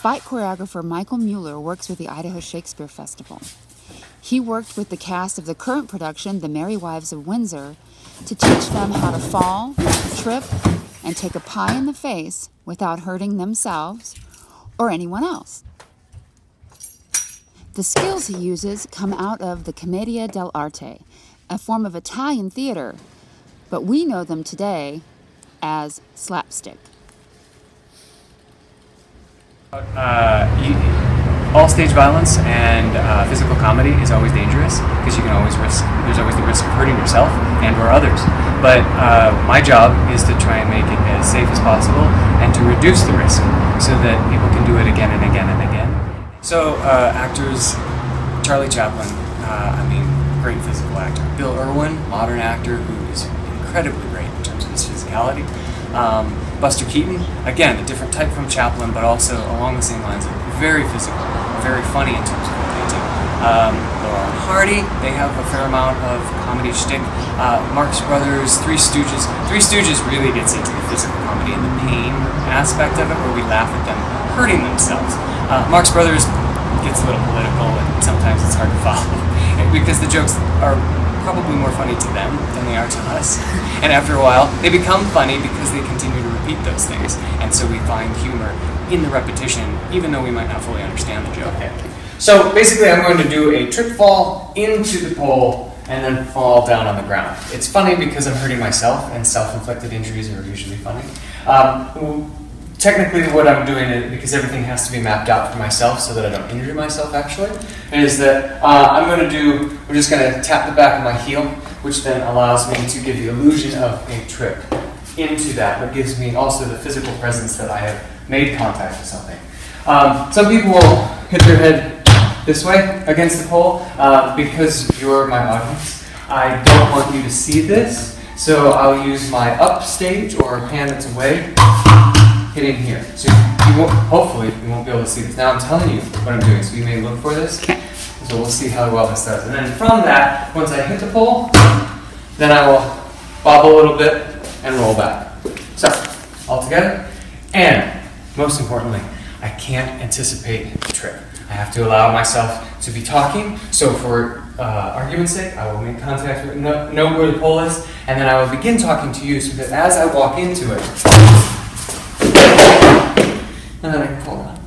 fight choreographer Michael Mueller works with the Idaho Shakespeare Festival. He worked with the cast of the current production, The Merry Wives of Windsor, to teach them how to fall, trip, and take a pie in the face without hurting themselves or anyone else. The skills he uses come out of the Commedia dell'arte, a form of Italian theater, but we know them today as slapstick. All stage violence and physical comedy is always dangerous because there's always the risk of hurting yourself and or others. But my job is to try and make it as safe as possible and to reduce the risk so that people can do it again and again and again. So actors, Charlie Chaplin, great physical actor. Bill Irwin, modern actor who is incredibly great in terms of his physicality. Buster Keaton, again, a different type from Chaplin, but also along the same lines, very physical, very funny in terms of what they do. Laurel and Hardy, they have a fair amount of comedy shtick. Marx Brothers, Three Stooges. Three Stooges really gets into the physical comedy and the pain aspect of it, where we laugh at them hurting themselves. Marx Brothers gets a little political, and sometimes it's hard to follow because the jokes are probably more funny to them than they are to us. And after a while, they become funny because they continue to repeat those things. And so we find humor in the repetition, even though we might not fully understand the joke. Okay. So basically, I'm going to do a trip fall into the pole and then fall down on the ground. It's funny because I'm hurting myself, and self-inflicted injuries are usually funny. Technically, what I'm doing, is, because everything has to be mapped out for myself so that I don't injure myself actually, is that we're just going to tap the back of my heel, which then allows me to give the illusion of a trip into that, but gives me also the physical presence that I have made contact with something. Some people will hit their head this way against the pole because you're my audience. I don't want you to see this, so I'll use my up stage or hand that's away, hitting here. So hopefully you won't be able to see this. Now I'm telling you what I'm doing, so you may look for this. Okay. So we'll see how well this does. And then from that, once I hit the pole, then I will bob a little bit and roll back. So, all together. And most importantly, I can't anticipate the trip. I have to allow myself to be talking. So for argument's sake, I will make contact with, know where the pole is, and then I will begin talking to you so that as I walk into it, and then I can pull it out.